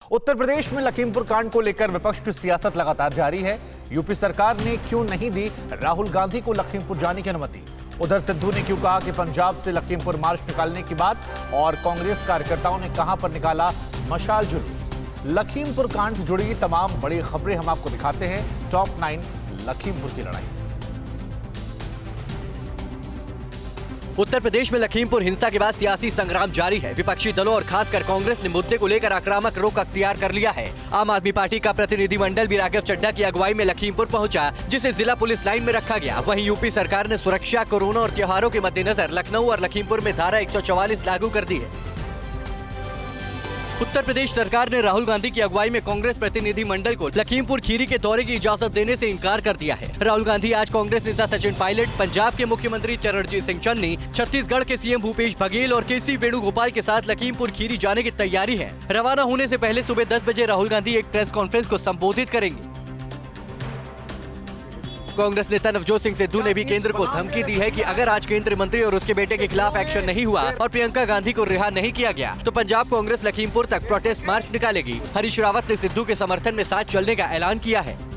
उत्तर प्रदेश में लखीमपुर कांड को लेकर विपक्ष की सियासत लगातार जारी है। यूपी सरकार ने क्यों नहीं दी राहुल गांधी को लखीमपुर जाने की अनुमति। उधर सिद्धू ने क्यों कहा कि पंजाब से लखीमपुर मार्च निकालने की बात, और कांग्रेस कार्यकर्ताओं ने कहां पर निकाला मशाल जुलूस। लखीमपुर कांड से जुड़ी तमाम बड़ी खबरें हम आपको दिखाते हैं। टॉप 9 लखीमपुर की लड़ाई। उत्तर प्रदेश में लखीमपुर हिंसा के बाद सियासी संग्राम जारी है। विपक्षी दलों और खासकर कांग्रेस ने मुद्दे को लेकर आक्रामक रुख अख्तियार कर लिया है। आम आदमी पार्टी का प्रतिनिधिमंडल भी राघव चड्ढा की अगुवाई में लखीमपुर पहुंचा, जिसे जिला पुलिस लाइन में रखा गया। वहीं यूपी सरकार ने सुरक्षा, कोरोना और त्योहारों के मद्देनजर लखनऊ और लखीमपुर में धारा 144 लागू कर दी है। उत्तर प्रदेश सरकार ने राहुल गांधी की अगुवाई में कांग्रेस प्रतिनिधिमंडल को लखीमपुर खीरी के दौरे की इजाजत देने से इनकार कर दिया है। राहुल गांधी आज कांग्रेस नेता सचिन पायलट, पंजाब के मुख्यमंत्री चरणजीत सिंह चन्नी, छत्तीसगढ़ के सीएम भूपेश बघेल और केसी वेणुगोपाल के साथ लखीमपुर खीरी जाने की तैयारी है। रवाना होने से पहले सुबह 10 बजे राहुल गांधी एक प्रेस कॉन्फ्रेंस को संबोधित करेंगे। कांग्रेस नेता नवजोत सिंह सिद्धू ने भी केंद्र को धमकी दी है कि अगर आज केंद्रीय मंत्री और उसके बेटे के खिलाफ एक्शन नहीं हुआ और प्रियंका गांधी को रिहा नहीं किया गया तो पंजाब कांग्रेस लखीमपुर तक प्रोटेस्ट मार्च निकालेगी। हरीश रावत ने सिद्धू के समर्थन में साथ चलने का ऐलान किया है।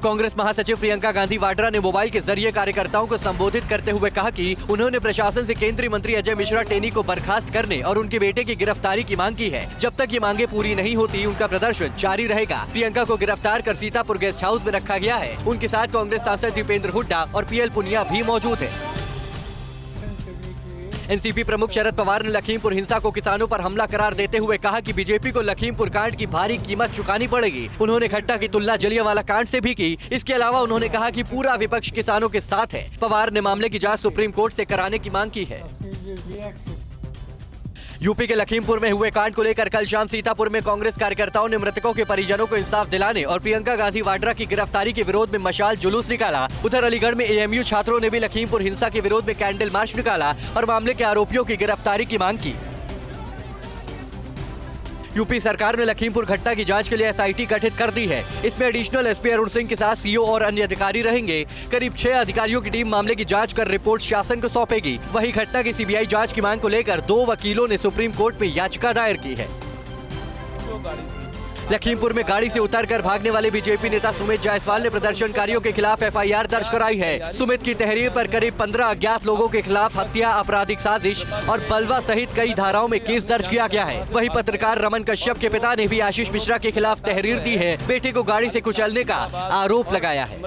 कांग्रेस महासचिव प्रियंका गांधी वाड्रा ने मोबाइल के जरिए कार्यकर्ताओं को संबोधित करते हुए कहा कि उन्होंने प्रशासन से केंद्रीय मंत्री अजय मिश्रा टेनी को बर्खास्त करने और उनके बेटे की गिरफ्तारी की मांग की है। जब तक ये मांगे पूरी नहीं होती उनका प्रदर्शन जारी रहेगा। प्रियंका को गिरफ्तार कर सीतापुर गेस्ट हाउस में रखा गया है। उनके साथ कांग्रेस सांसद दीपेंद्र हुड्डा और पीएल पुनिया भी मौजूद है। एनसीपी प्रमुख शरद पवार ने लखीमपुर हिंसा को किसानों पर हमला करार देते हुए कहा कि बीजेपी को लखीमपुर कांड की भारी कीमत चुकानी पड़ेगी। उन्होंने घटना की तुलना जलियांवाला कांड से भी की। इसके अलावा उन्होंने कहा कि पूरा विपक्ष किसानों के साथ है। पवार ने मामले की जांच सुप्रीम कोर्ट से कराने की मांग की है। यूपी के लखीमपुर में हुए कांड को लेकर कल शाम सीतापुर में कांग्रेस कार्यकर्ताओं ने मृतकों के परिजनों को इंसाफ दिलाने और प्रियंका गांधी वाड्रा की गिरफ्तारी के विरोध में मशाल जुलूस निकाला। उधर अलीगढ़ में एएमयू छात्रों ने भी लखीमपुर हिंसा के विरोध में कैंडल मार्च निकाला और मामले के आरोपियों की गिरफ्तारी की मांग की। यूपी सरकार ने लखीमपुर घटना की जांच के लिए एसआईटी गठित कर दी है। इसमें एडिशनल एसपी अरुण सिंह के साथ सीओ और अन्य अधिकारी रहेंगे। करीब 6 अधिकारियों की टीम मामले की जांच कर रिपोर्ट शासन को सौंपेगी। वहीं घटना की सीबीआई जांच की मांग को लेकर 2 वकीलों ने सुप्रीम कोर्ट में याचिका दायर की है। लखीमपुर में गाड़ी से उतरकर भागने वाले बीजेपी नेता सुमित जायसवाल ने प्रदर्शनकारियों के खिलाफ एफआईआर दर्ज कराई है। सुमित की तहरीर पर करीब 15 अज्ञात लोगों के खिलाफ हत्या, आपराधिक साजिश और बलवा सहित कई धाराओं में केस दर्ज किया गया है। वहीं पत्रकार रमन कश्यप के पिता ने भी आशीष मिश्रा के खिलाफ तहरीर दी है। बेटे को गाड़ी से कुचलने का आरोप लगाया है।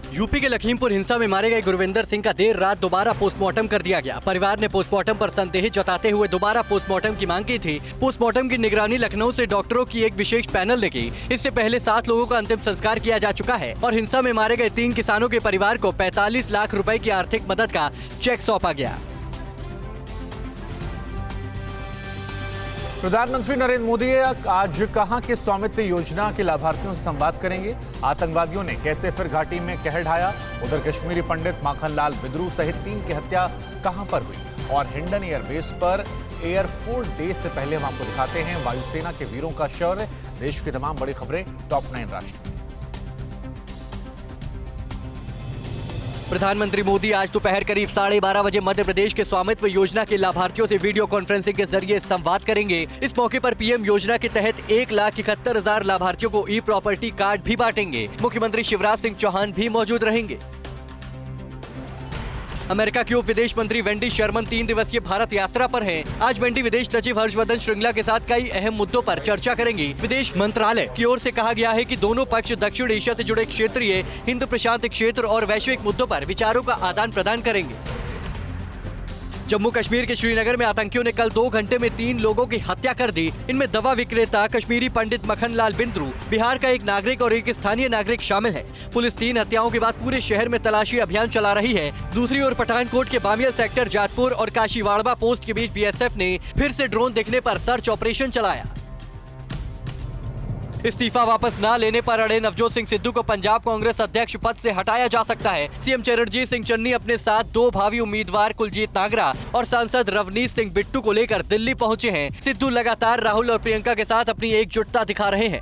यूपी के लखीमपुर हिंसा में मारे गए गुरविंदर सिंह का देर रात दोबारा पोस्टमार्टम कर दिया गया। परिवार ने पोस्टमार्टम पर संदेह जताते हुए दोबारा पोस्टमार्टम की मांग की थी। पोस्टमार्टम की निगरानी लखनऊ से डॉक्टरों की एक विशेष पैनल ने की। इससे पहले 7 लोगों का अंतिम संस्कार किया जा चुका है और हिंसा में मारे गए 3 किसानों के परिवार को 45 लाख रुपए की आर्थिक मदद का चेक सौंपा गया। प्रधानमंत्री नरेंद्र मोदी आज कहां कि स्वामित्व योजना के लाभार्थियों से संवाद करेंगे। आतंकवादियों ने कैसे फिर घाटी में कहर ढाया। उधर कश्मीरी पंडित माखनलाल बिद्रू सहित 3 की हत्या कहां पर हुई। और हिंडन एयरबेस पर एयरफोर्स डे से पहले हम आपको दिखाते हैं वायुसेना के वीरों का शौर्य। देश की तमाम बड़ी खबरें टॉप 9 राष्ट्र। प्रधानमंत्री मोदी आज दोपहर करीब 12:30 बजे मध्य प्रदेश के स्वामित्व योजना के लाभार्थियों से वीडियो कॉन्फ्रेंसिंग के जरिए संवाद करेंगे। इस मौके पर पीएम योजना के तहत 1,71,000 लाभार्थियों को ई प्रॉपर्टी कार्ड भी बांटेंगे। मुख्यमंत्री शिवराज सिंह चौहान भी मौजूद रहेंगे। अमेरिका की उप विदेश मंत्री वेंडी शर्मन 3 दिवसीय भारत यात्रा पर हैं। आज वेंडी विदेश सचिव हर्षवर्धन श्रृंगला के साथ कई अहम मुद्दों पर चर्चा करेंगी। विदेश मंत्रालय की ओर से कहा गया है कि दोनों पक्ष दक्षिण एशिया से जुड़े क्षेत्रीय, हिंद प्रशांत क्षेत्र और वैश्विक मुद्दों पर विचारों का आदान प्रदान करेंगे। जम्मू कश्मीर के श्रीनगर में आतंकियों ने कल 2 घंटे में 3 लोगों की हत्या कर दी। इनमें दवा विक्रेता, कश्मीरी पंडित मखनलाल बिंद्रू, बिहार का एक नागरिक और एक स्थानीय नागरिक शामिल है। पुलिस 3 हत्याओं के बाद पूरे शहर में तलाशी अभियान चला रही है। दूसरी ओर पठानकोट के बामिया सेक्टर, जातपुर और काशीवाड़वा पोस्ट के बीच बीएसएफ ने फिर से ड्रोन देखने पर सर्च ऑपरेशन चलाया। इस्तीफा वापस न लेने पर अड़े नवजोत सिंह सिद्धू को पंजाब कांग्रेस अध्यक्ष पद से हटाया जा सकता है। सीएम चरणजीत सिंह चन्नी अपने साथ 2 भावी उम्मीदवार कुलजीत नागरा और सांसद रवनीत सिंह बिट्टू को लेकर दिल्ली पहुंचे हैं। सिद्धू लगातार राहुल और प्रियंका के साथ अपनी एकजुटता दिखा रहे हैं।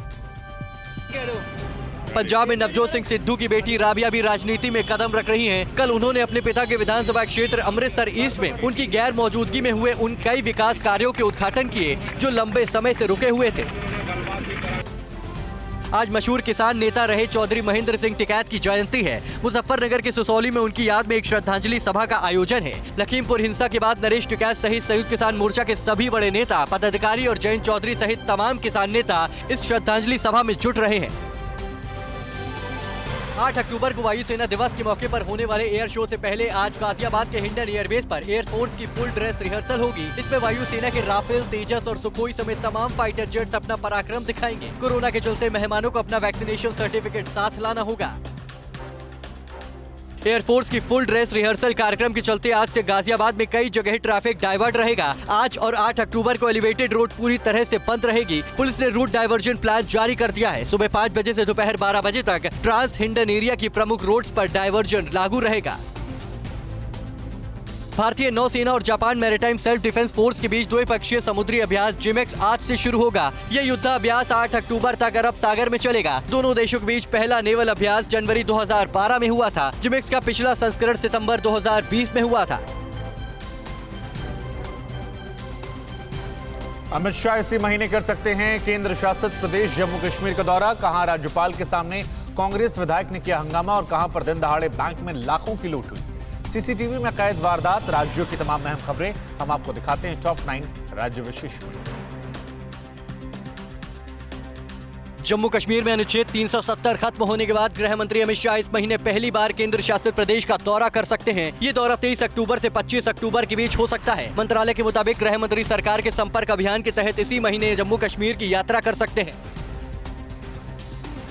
पंजाब में नवजोत सिंह सिद्धू की बेटी राबिया भी राजनीति में कदम रख रही हैं। कल उन्होंने अपने पिता के विधानसभा क्षेत्र अमृतसर ईस्ट में उनकी गैर मौजूदगी में हुए उन कई विकास कार्यों के उद्घाटन किए जो लंबे समय से रुके हुए थे। आज मशहूर किसान नेता रहे चौधरी महेंद्र सिंह टिकैत की जयंती है। मुजफ्फरनगर के सुसौली में उनकी याद में एक श्रद्धांजलि सभा का आयोजन है। लखीमपुर हिंसा के बाद नरेश टिकैत सहित संयुक्त किसान मोर्चा के सभी बड़े नेता, पदाधिकारी और जयंत चौधरी सहित तमाम किसान नेता इस श्रद्धांजलि सभा में जुट रहे हैं। 8 अक्टूबर को वायुसेना दिवस के मौके पर होने वाले एयर शो से पहले आज गाजियाबाद के हिंडन एयरबेस पर एयरफोर्स की फुल ड्रेस रिहर्सल होगी। इसमें वायुसेना के राफेल, तेजस और सुखोई समेत तमाम फाइटर जेट्स अपना पराक्रम दिखाएंगे। कोरोना के चलते मेहमानों को अपना वैक्सीनेशन सर्टिफिकेट साथ लाना होगा। एयरफोर्स की फुल ड्रेस रिहर्सल कार्यक्रम के चलते आज से गाजियाबाद में कई जगह ट्रैफिक डाइवर्ट रहेगा। आज और 8 अक्टूबर को एलिवेटेड रोड पूरी तरह से बंद रहेगी। पुलिस ने रूट डाइवर्जन प्लान जारी कर दिया है। सुबह 5 बजे से दोपहर 12 बजे तक ट्रांस हिंडन एरिया की प्रमुख रोड्स पर डाइवर्जन लागू रहेगा। भारतीय नौसेना और Japan maritime self defence force के बीच द्विपक्षीय समुद्री अभ्यास जिमेक्स आज से शुरू होगा। यह युद्धाभ्यास 8 अक्टूबर तक अरब सागर में चलेगा। दोनों देशों के बीच पहला नेवल अभ्यास जनवरी 2012 में हुआ था। जिमेक्स का पिछला संस्करण सितंबर 2020 में हुआ था। अमित शाह इसी महीने कर सकते हैं केंद्र शासित प्रदेश जम्मू कश्मीर का दौरा। कहां राज्यपाल के सामने कांग्रेस विधायक ने किया हंगामा और कहां पर दिन दहाड़े बैंक में लाखों की लूट हुई। सीसीटीवी में कैद वारदात, राज्यों की तमाम अहम खबरें हम आपको दिखाते हैं टॉप 9 राज्य विशेष में। जम्मू कश्मीर में अनुच्छेद 370 खत्म होने के बाद गृह मंत्री अमित शाह इस महीने पहली बार केंद्र शासित प्रदेश का दौरा कर सकते हैं। ये दौरा 23 अक्टूबर से 25 अक्टूबर के बीच हो सकता है। मंत्रालय के मुताबिक गृह मंत्री सरकार के संपर्क अभियान के तहत इसी महीने जम्मू कश्मीर की यात्रा कर सकते हैं।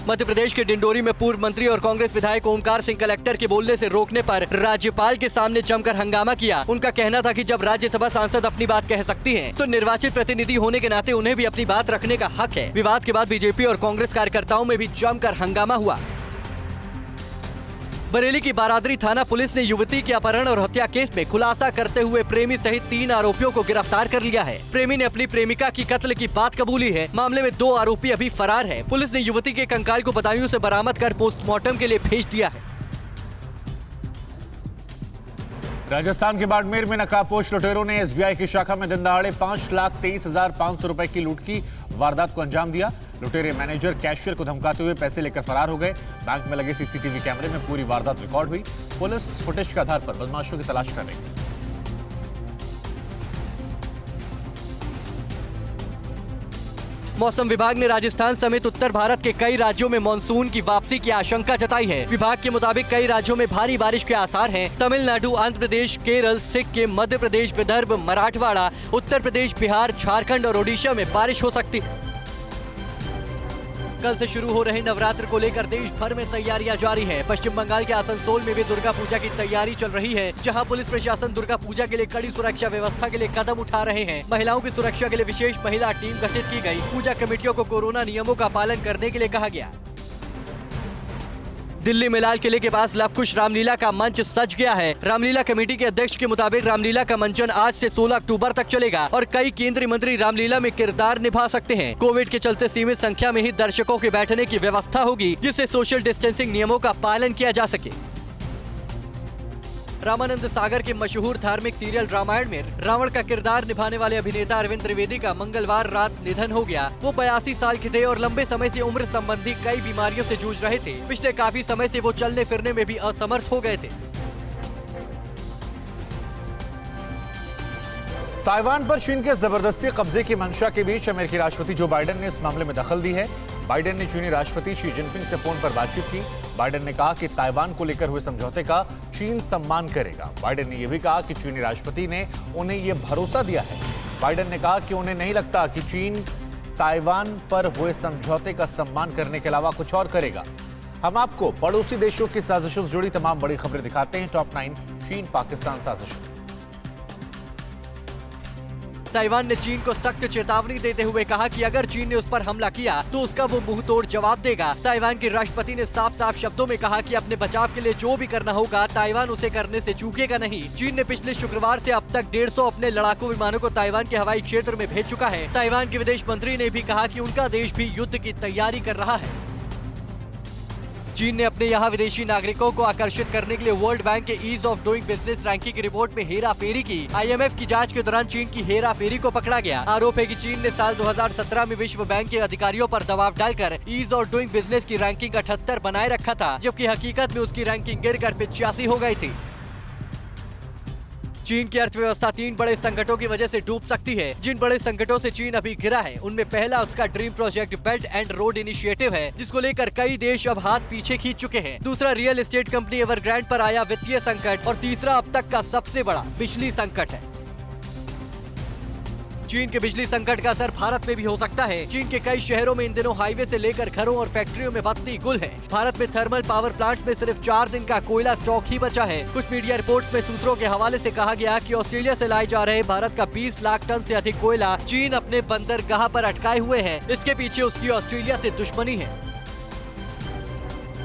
मध्य प्रदेश के डिंडोरी में पूर्व मंत्री और कांग्रेस विधायक ओमकार सिंह कलेक्टर के बोलने से रोकने पर राज्यपाल के सामने जमकर हंगामा किया। उनका कहना था कि जब राज्यसभा सांसद अपनी बात कह सकती हैं, तो निर्वाचित प्रतिनिधि होने के नाते उन्हें भी अपनी बात रखने का हक है। विवाद के बाद बीजेपी और कांग्रेस कार्यकर्ताओं में भी जमकर हंगामा हुआ। बरेली की बारादरी थाना पुलिस ने युवती के अपहरण और हत्या केस में खुलासा करते हुए प्रेमी सहित 3 आरोपियों को गिरफ्तार कर लिया है। प्रेमी ने अपनी प्रेमिका की कत्ल की बात कबूली है। मामले में 2 आरोपी अभी फरार है। पुलिस ने युवती के कंकाल को बदायूं से बरामद कर पोस्टमार्टम के लिए भेज दिया है। राजस्थान के बाड़मेर में नकाबपोश लुटेरों ने एसबीआई की शाखा में दिन दहाड़े 5,23,500 रुपए की लूट की वारदात को अंजाम दिया। लुटेरे मैनेजर कैशियर को धमकाते हुए पैसे लेकर फरार हो गए। बैंक में लगे सीसीटीवी कैमरे में पूरी वारदात रिकॉर्ड हुई। पुलिस फुटेज के आधार पर बदमाशों की तलाश कर रही है। मौसम विभाग ने राजस्थान समेत उत्तर भारत के कई राज्यों में मानसून की वापसी की आशंका जताई है। विभाग के मुताबिक कई राज्यों में भारी बारिश के आसार हैं। तमिलनाडु, आंध्र प्रदेश, केरल, सिक्किम, मध्य प्रदेश, विदर्भ, मराठवाड़ा, उत्तर प्रदेश, बिहार, झारखंड और ओडिशा में बारिश हो सकती है। कल से शुरू हो रहे नवरात्र को लेकर देश भर में तैयारियां जारी है। पश्चिम बंगाल के आसनसोल में भी दुर्गा पूजा की तैयारी चल रही है, जहां पुलिस प्रशासन दुर्गा पूजा के लिए कड़ी सुरक्षा व्यवस्था के लिए कदम उठा रहे हैं। महिलाओं की सुरक्षा के लिए विशेष महिला टीम गठित की गई। पूजा कमेटियों को कोरोना नियमों का पालन करने के लिए कहा गया। दिल्ली में लाल किले के पास लवकुश रामलीला का मंच सज गया है। रामलीला कमेटी के अध्यक्ष के मुताबिक रामलीला का मंचन आज से 16 अक्टूबर तक चलेगा और कई केंद्रीय मंत्री रामलीला में किरदार निभा सकते हैं। कोविड के चलते सीमित संख्या में ही दर्शकों के बैठने की व्यवस्था होगी, जिससे सोशल डिस्टेंसिंग नियमों का पालन किया जा सके। रामानंद सागर के मशहूर धार्मिक सीरियल रामायण में रावण का किरदार निभाने वाले अभिनेता अरविंद त्रिवेदी का मंगलवार रात निधन हो गया। वो 82 साल के थे और लंबे समय से उम्र संबंधी कई बीमारियों से जूझ रहे थे। पिछले काफी समय से वो चलने फिरने में भी असमर्थ हो गए थे। ताइवान पर चीन के जबरदस्ती कब्जे की मंशा के बीच अमेरिकी राष्ट्रपति जो बाइडेन ने इस मामले में दखल दी है। बाइडेन ने चीनी राष्ट्रपति शी जिनपिंग से फोन पर बातचीत की। बाइडेन ने कहा कि ताइवान को लेकर हुए समझौते का चीन सम्मान करेगा। बाइडेन ने यह भी कहा कि चीनी राष्ट्रपति ने उन्हें यह भरोसा दिया है। बाइडेन ने कहा कि उन्हें नहीं लगता कि चीन ताइवान पर हुए समझौते का सम्मान करने के अलावा कुछ और करेगा। हम आपको पड़ोसी देशों की साजिशों से जुड़ी तमाम बड़ी खबरें दिखाते हैं। टॉप 9 चीन पाकिस्तान साजिश। ताइवान ने चीन को सख्त चेतावनी देते हुए कहा कि अगर चीन ने उस पर हमला किया तो उसका वो मुंह तोड़ जवाब देगा। ताइवान के राष्ट्रपति ने साफ साफ शब्दों में कहा कि अपने बचाव के लिए जो भी करना होगा ताइवान उसे करने से चूकेगा नहीं। चीन ने पिछले शुक्रवार से अब तक 150 अपने लड़ाकू विमानों को ताइवान के हवाई क्षेत्र में भेज चुका है। ताइवान के विदेश मंत्री ने भी कहा कि उनका देश भी युद्ध की तैयारी कर रहा है। चीन ने अपने यहाँ विदेशी नागरिकों को आकर्षित करने के लिए वर्ल्ड बैंक के ease of doing business ranking की रिपोर्ट में हेरा फेरी की। IMF की जांच के दौरान चीन की हेरा फेरी को पकड़ा गया। आरोप है कि चीन ने साल 2017 में विश्व बैंक के अधिकारियों पर दबाव डालकर ईज ऑफ डूइंग बिजनेस की रैंकिंग 78 बनाए रखा था, जबकि हकीकत में उसकी रैंकिंग गिरकर 85 हो गई थी। चीन की अर्थव्यवस्था 3 बड़े संकटों की वजह से डूब सकती है। जिन बड़े संकटों से चीन अभी घिरा है, उनमें पहला उसका dream project belt and road initiative है, जिसको लेकर कई देश अब हाथ पीछे खींच चुके हैं। दूसरा रियल एस्टेट कंपनी एवरग्रांड पर आया वित्तीय संकट और तीसरा अब तक का सबसे बड़ा बिजली संकट है। चीन के बिजली संकट का असर भारत में भी हो सकता है। चीन के कई शहरों में इन दिनों हाईवे से लेकर घरों और फैक्ट्रियों में बत्ती गुल है। भारत में थर्मल पावर प्लांट्स में सिर्फ 4 दिन का कोयला स्टॉक ही बचा है। कुछ मीडिया रिपोर्ट्स में सूत्रों के हवाले से कहा गया कि ऑस्ट्रेलिया से लाए जा रहे भारत का 20 लाख टन से अधिक कोयला चीन अपने बंदरगाह पर अटकाए हुए है। इसके पीछे उसकी ऑस्ट्रेलिया से दुश्मनी है।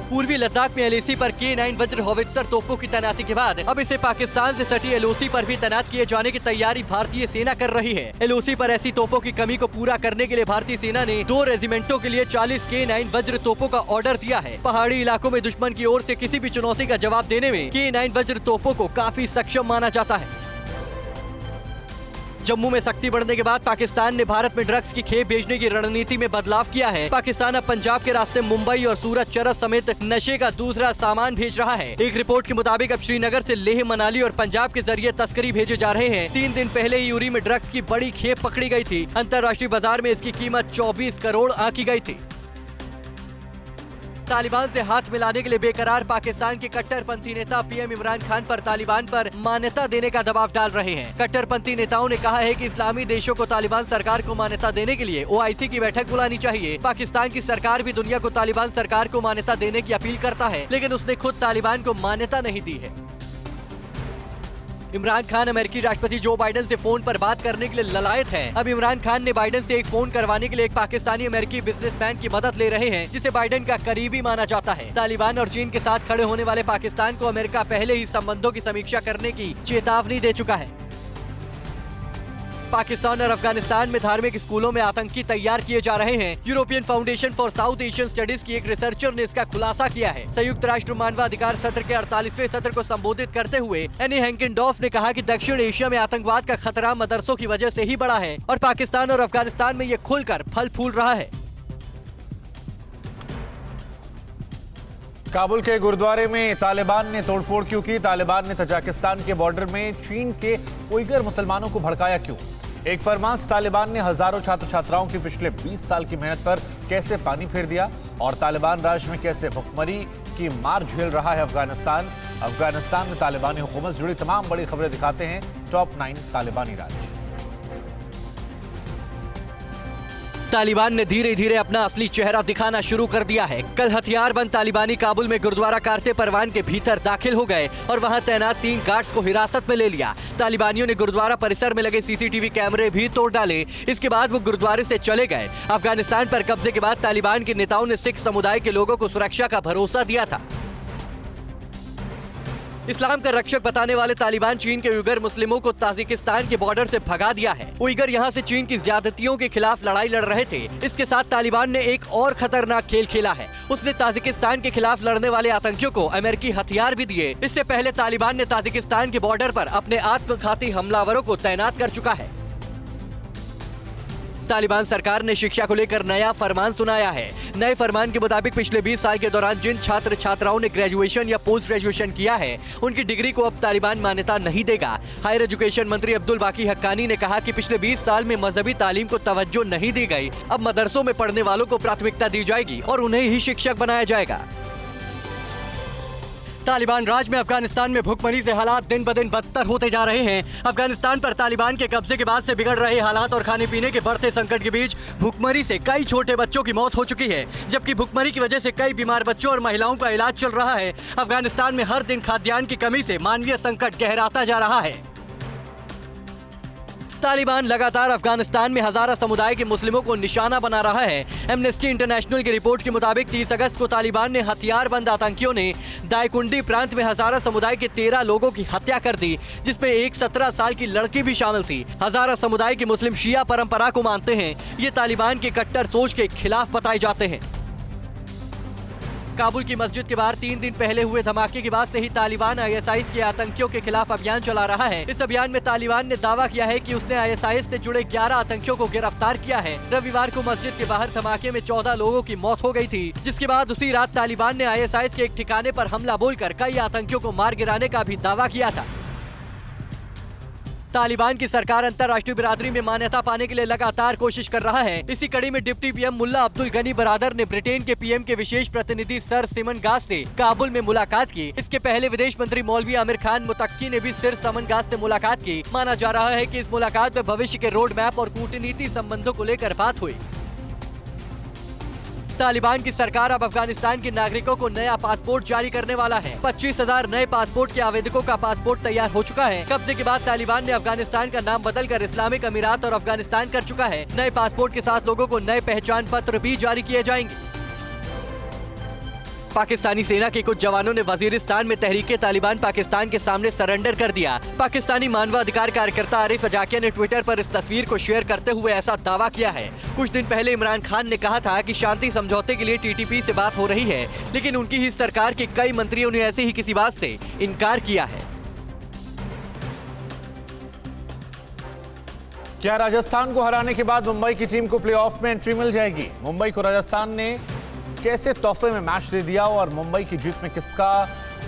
पूर्वी लद्दाख में LAC पर K9 वज्र हॉवित्जर तोपों की तैनाती के बाद अब इसे पाकिस्तान से सटी LOC पर भी तैनात किए जाने की तैयारी भारतीय सेना कर रही है। LOC पर ऐसी तोपों की कमी को पूरा करने के लिए भारतीय सेना ने 2 रेजिमेंटों के लिए 40 K9 वज्र तोपों का ऑर्डर दिया है। पहाड़ी इलाकों में दुश्मन की ओर से किसी भी चुनौती का जवाब देने में K9 वज्र तोपों को काफी सक्षम माना जाता है। जम्मू में सख्ती बढ़ने के बाद पाकिस्तान ने भारत में ड्रग्स की खेप भेजने की रणनीति में बदलाव किया है। पाकिस्तान अब पंजाब के रास्ते मुंबई और सूरत चरस समेत नशे का दूसरा सामान भेज रहा है। एक रिपोर्ट के मुताबिक अब श्रीनगर से लेह, मनाली और पंजाब के जरिए तस्करी भेजे जा रहे हैं। 3 दिन पहले ही यूरी में ड्रग्स की बड़ी खेप पकड़ी गई थी। अंतर्राष्ट्रीय बाजार में इसकी कीमत 24 करोड़ आंकी गई थी। तालिबान से हाथ मिलाने के लिए बेकरार पाकिस्तान के कट्टरपंथी नेता PM इमरान खान पर तालिबान पर मान्यता देने का दबाव डाल रहे हैं। कट्टरपंथी नेताओं ने कहा है कि इस्लामी देशों को तालिबान सरकार को मान्यता देने के लिए OIC की बैठक बुलानी चाहिए। पाकिस्तान की सरकार भी दुनिया को तालिबान सरकार को मान्यता देने की अपील करता है, लेकिन उसने खुद तालिबान को मान्यता नहीं दी है। इमरान खान अमेरिकी राष्ट्रपति जो बाइडेन से फोन पर बात करने के लिए ललायत हैं। अब इमरान खान ने बाइडेन से एक फोन करवाने के लिए एक पाकिस्तानी अमेरिकी बिजनेसमैन की मदद ले रहे हैं, जिसे बाइडेन का करीबी माना जाता है। तालिबान और चीन के साथ खड़े होने वाले पाकिस्तान को अमेरिका पहले ही संबंधों की समीक्षा करने की चेतावनी दे चुका है। पाकिस्तान और अफगानिस्तान में धार्मिक स्कूलों में आतंकी तैयार किए जा रहे हैं। European foundation for south Asian studies की एक रिसर्चर ने इसका खुलासा किया है। संयुक्त राष्ट्र मानवाधिकार सत्र के 48वें सत्र को संबोधित करते हुए एनी हैंकिनडॉफ ने कहा कि दक्षिण एशिया में आतंकवाद का खतरा मदरसों की वजह से ही बढ़ा है और पाकिस्तान और अफगानिस्तान में ये खुलकर फल फूल रहा है। काबुल के गुरुद्वारे में तालिबान ने तोड़फोड़ क्यों की? तालिबान ने तजाकिस्तान के बॉर्डर में चीन के उइगर मुसलमानों को भड़काया क्यों? एक फरमान से तालिबान ने हजारों छात्र छात्राओं की पिछले 20 साल की मेहनत पर कैसे पानी फेर दिया? और तालिबान राज में कैसे भुखमरी की मार झेल रहा है अफगानिस्तान? अफगानिस्तान में तालिबानी हुकूमत से जुड़ी तमाम बड़ी खबरें दिखाते हैं टॉप 9 तालिबानी राज। तालिबान ने धीरे धीरे अपना असली चेहरा दिखाना शुरू कर दिया है। कल हथियारबंद तालिबानी काबुल में गुरुद्वारा कारते परवान के भीतर दाखिल हो गए और वहां तैनात 3 गार्ड्स को हिरासत में ले लिया। तालिबानियों ने गुरुद्वारा परिसर में लगे CCTV कैमरे भी तोड़ डाले। इसके बाद वो गुरुद्वारे से चले गए। अफगानिस्तान पर कब्जे के बाद तालिबान के नेताओं ने सिख समुदाय के लोगों को सुरक्षा का भरोसा दिया था। इस्लाम का रक्षक बताने वाले तालिबान चीन के उइगर मुस्लिमों को ताजिकिस्तान के बॉर्डर से भगा दिया है। उइगर यहां से चीन की ज्यादतियों के खिलाफ लड़ाई लड़ रहे थे। इसके साथ तालिबान ने एक और खतरनाक खेल खेला है। उसने ताजिकिस्तान के खिलाफ लड़ने वाले आतंकियों को अमेरिकी हथियार भी दिए। इससे पहले तालिबान ने ताजिकिस्तान के बॉर्डर पर अपने आत्मघाती हमलावरों को तैनात कर चुका है। तालिबान सरकार ने शिक्षा को लेकर नया फरमान सुनाया है। नए फरमान के मुताबिक पिछले 20 साल के दौरान जिन छात्र छात्राओं ने ग्रेजुएशन या पोस्ट ग्रेजुएशन किया है, उनकी डिग्री को अब तालिबान मान्यता नहीं देगा। हायर एजुकेशन मंत्री अब्दुल बाकी हक्कानी ने कहा कि पिछले 20 साल में मजहबी तालीम को तवज्जो नहीं दी गई। अब मदरसों में पढ़ने वालों को प्राथमिकता दी जाएगी और उन्हें ही शिक्षक बनाया जाएगा। तालिबान राज में अफगानिस्तान में भुखमरी से हालात दिन ब दिन बदतर होते जा रहे हैं। अफगानिस्तान पर तालिबान के कब्जे के बाद से बिगड़ रहे हालात और खाने पीने के बढ़ते संकट के बीच भुखमरी से कई छोटे बच्चों की मौत हो चुकी है, जबकि भुखमरी की वजह से कई बीमार बच्चों और महिलाओं का इलाज चल रहा है। अफगानिस्तान में हर दिन खाद्यान्न की कमी से मानवीय संकट गहराता जा रहा है। तालिबान लगातार अफगानिस्तान में हजारा समुदाय के मुस्लिमों को निशाना बना रहा है। एमनेस्टी इंटरनेशनल की रिपोर्ट के मुताबिक 30 अगस्त को तालिबान ने हथियारबंद आतंकियों ने दायकुंडी प्रांत में हजारा समुदाय के 13 लोगों की हत्या कर दी, जिसमें एक 17 साल की लड़की भी शामिल थी। हजारा समुदाय के मुस्लिम शिया परंपरा को मानते हैं। ये तालिबान की कट्टर सोच के खिलाफ बताए जाते हैं। काबुल की मस्जिद के बाहर 3 दिन पहले हुए धमाके के बाद से ही तालिबान ISIS के आतंकियों के खिलाफ अभियान चला रहा है। इस अभियान में तालिबान ने दावा किया है कि उसने ISIS से जुड़े 11 आतंकियों को गिरफ्तार किया है। रविवार को मस्जिद के बाहर धमाके में 14 लोगों की मौत हो गई थी, जिसके बाद उसी रात तालिबान ने ISIS के एक ठिकाने पर हमला बोलकर कई आतंकियों को मार गिराने का भी दावा किया था। तालिबान की सरकार अंतर्राष्ट्रीय बिरादरी में मान्यता पाने के लिए लगातार कोशिश कर रहा है। इसी कड़ी में डिप्टी PM मुल्ला अब्दुल गनी बरादर ने ब्रिटेन के PM के विशेष प्रतिनिधि सर सिमन गास से काबुल में मुलाकात की। इसके पहले विदेश मंत्री मौलवी आमिर खान मुतक्की ने भी सर सिमन गास से मुलाकात की। माना जा रहा है कि इस मुलाकात में भविष्य के रोड मैप और कूटनीति संबंधों को लेकर बात हुई। तालिबान की सरकार अब अफगानिस्तान के नागरिकों को नया पासपोर्ट जारी करने वाला है। 25,000 नए पासपोर्ट के आवेदकों का पासपोर्ट तैयार हो चुका है। कब्जे के बाद तालिबान ने अफगानिस्तान का नाम बदलकर इस्लामिक अमीरात और अफगानिस्तान कर चुका है। नए पासपोर्ट के साथ लोगों को नए पहचान पत्र भी जारी किए जाएंगे। पाकिस्तानी सेना के कुछ जवानों ने वजीरिस्तान में तहरीके तालिबान पाकिस्तान के सामने सरेंडर कर दिया। पाकिस्तानी मानवाधिकार कार्यकर्ता आरिफ अजाकिया ने ट्विटर पर इस तस्वीर को शेयर करते हुए ऐसा दावा किया है। कुछ दिन पहले इमरान खान ने कहा था कि शांति समझौते के लिए TTP से बात हो रही है, लेकिन उनकी ही सरकार के कई मंत्रियों ने ऐसी ही किसी बात से इनकार किया है। क्या राजस्थान को हराने के बाद मुंबई की टीम को प्लेऑफ में एंट्री मिल जाएगी? मुंबई को राजस्थान ने कैसे तोहफे में मैच दे दिया और मुंबई की जीत में किसका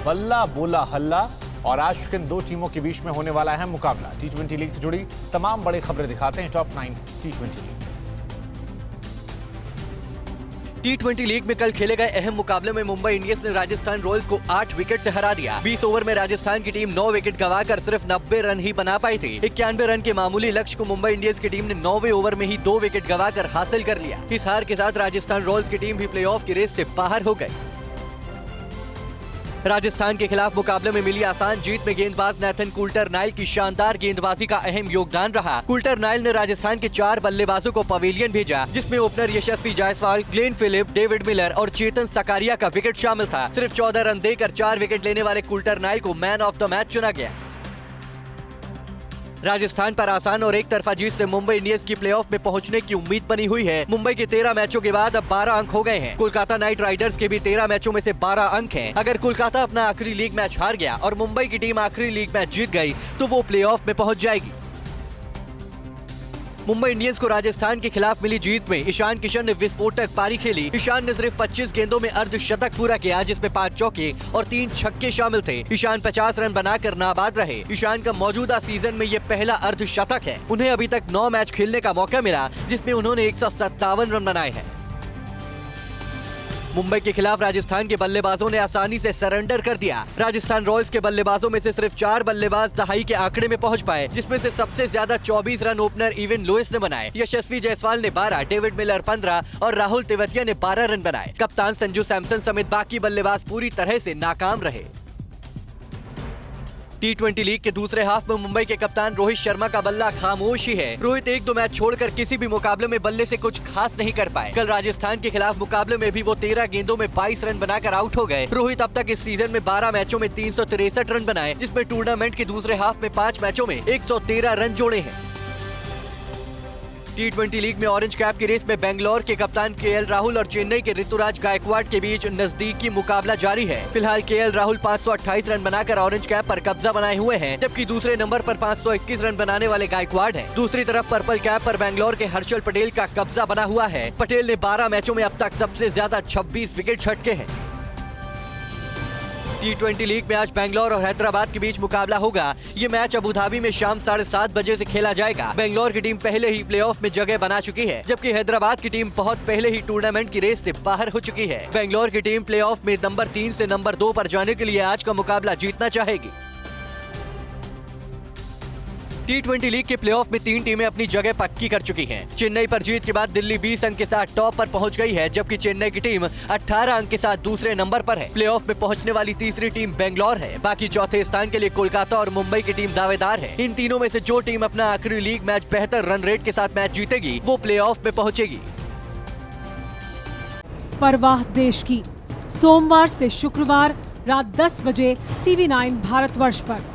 बल्ला बोला हल्ला? और आज किन दो टीमों के बीच में होने वाला है मुकाबला? T20 लीग से जुड़ी तमाम बड़ी खबरें दिखाते हैं top 9 T20 league. T20 league में कल खेले गए अहम मुकाबले में मुंबई इंडियंस ने राजस्थान रॉयल्स को 8 विकेट से हरा दिया। 20 ओवर में राजस्थान की टीम 9 विकेट गंवाकर सिर्फ 90 रन ही बना पाई थी। 91 रन के मामूली लक्ष्य को मुंबई इंडियंस की टीम ने 9वें ओवर में ही 2 विकेट गंवाकर हासिल कर लिया। इस हार के साथ राजस्थान रॉयल्स की टीम भी प्लेऑफ की रेस से बाहर हो गई। राजस्थान के खिलाफ मुकाबले में मिली आसान जीत में गेंदबाज नेथन कुल्टर-नाइल की शानदार गेंदबाजी का अहम योगदान रहा। कुल्टर-नाइल ने राजस्थान के 4 बल्लेबाजों को पवेलियन भेजा, जिसमें opener Yashasvi Jaiswal, Glenn Phillip, David Miller और चेतन सकारिया का विकेट शामिल था। सिर्फ 14 रन देकर 4 विकेट लेने वाले कुल्टर-नाइल को मैन ऑफ द मैच चुना गया। राजस्थान पर आसान और एक तरफा जीत से मुंबई इंडियंस की प्लेऑफ में पहुंचने की उम्मीद बनी हुई है। मुंबई के 13 मैचों के बाद अब 12 अंक हो गए हैं। कोलकाता नाइट राइडर्स के भी 13 मैचों में से 12 अंक हैं। अगर कोलकाता अपना आखिरी लीग मैच हार गया और मुंबई की टीम आखिरी लीग मैच जीत गई तो वो प्लेऑफ में पहुंच जाएगी। मुंबई इंडियंस को राजस्थान के खिलाफ मिली जीत में ईशान किशन ने विस्फोटक पारी खेली। ईशान ने सिर्फ 25 गेंदों में अर्धशतक पूरा किया, जिसमें 5 चौके और 3 छक्के शामिल थे। ईशान 50 रन बनाकर नाबाद रहे। ईशान का मौजूदा सीजन में ये पहला अर्धशतक है। उन्हें अभी तक 9 मैच खेलने का मौका मिला, जिसमें उन्होंने 157 रन बनाए हैं। मुंबई के खिलाफ राजस्थान के बल्लेबाजों ने आसानी से सरेंडर कर दिया। राजस्थान रॉयल्स के बल्लेबाजों में से सिर्फ 4 बल्लेबाज दहाई के आंकड़े में पहुंच पाए, जिसमें से सबसे ज्यादा 24 रन ओपनर इवन लुइस ने बनाए। यशस्वी जायसवाल ने 12, डेविड मिलर 15 और राहुल तेवतिया ने 12 रन बनाए। कप्तान संजू सैमसन समेत बाकी बल्लेबाज पूरी तरह से नाकाम रहे। T20 लीग के दूसरे हाफ में मुंबई के कप्तान रोहित शर्मा का बल्ला खामोश ही है। रोहित 1-2 मैच छोड़कर किसी भी मुकाबले में बल्ले से कुछ खास नहीं कर पाए। कल राजस्थान के खिलाफ मुकाबले में भी वो 13 गेंदों में 22 रन बनाकर आउट हो गए। रोहित अब तक इस सीजन में 12 मैचों में 363 रन बनाए, जिसमें टूर्नामेंट के दूसरे हाफ में 5 मैचों में 113 रन जोड़े हैं। T20 लीग में ऑरेंज कैप की रेस में बेंगलोर के कप्तान KL राहुल और चेन्नई के ऋतुराज गायकवाड़ के बीच नजदीकी मुकाबला जारी है। फिलहाल KL राहुल 528 रन बनाकर ऑरेंज कैप पर कब्जा बनाए हुए हैं, जबकि दूसरे नंबर पर 521 रन बनाने वाले गायकवाड़ हैं। दूसरी तरफ पर्पल कैप पर बेंगलोर के हर्षल पटेल का कब्जा बना हुआ है। पटेल ने 12 मैचों में अब तक सबसे ज्यादा 26 विकेट झटके हैं। T20 लीग में आज बेंगलोर और हैदराबाद के बीच मुकाबला होगा। ये मैच अबू धाबी में शाम 7:30 बजे से खेला जाएगा। बेंगलोर की टीम पहले ही प्लेऑफ में जगह बना चुकी है, जबकि हैदराबाद की टीम बहुत पहले ही टूर्नामेंट की रेस से बाहर हो चुकी है। बेंगलोर की टीम प्लेऑफ में नंबर 3 से नंबर 2 पर जाने के लिए आज का मुकाबला जीतना चाहेगी। T20 लीग के प्लेऑफ में 3 टीमें अपनी जगह पक्की कर चुकी हैं। चेन्नई पर जीत के बाद दिल्ली 20 अंक के साथ टॉप पर पहुंच गई है, जबकि चेन्नई की टीम 18 अंक के साथ दूसरे नंबर पर है। प्लेऑफ में पहुंचने वाली तीसरी टीम बेंगलोर है। बाकी चौथे स्थान के लिए कोलकाता और मुंबई की टीम दावेदार है। इन तीनों में से जो टीम अपना आखिरी लीग मैच बेहतर रन रेट के साथ मैच जीतेगी, वो प्लेऑफ में पहुंचेगी। परवाह देश की, सोमवार से शुक्रवार रात 10 बजे TV9 भारतवर्ष पर।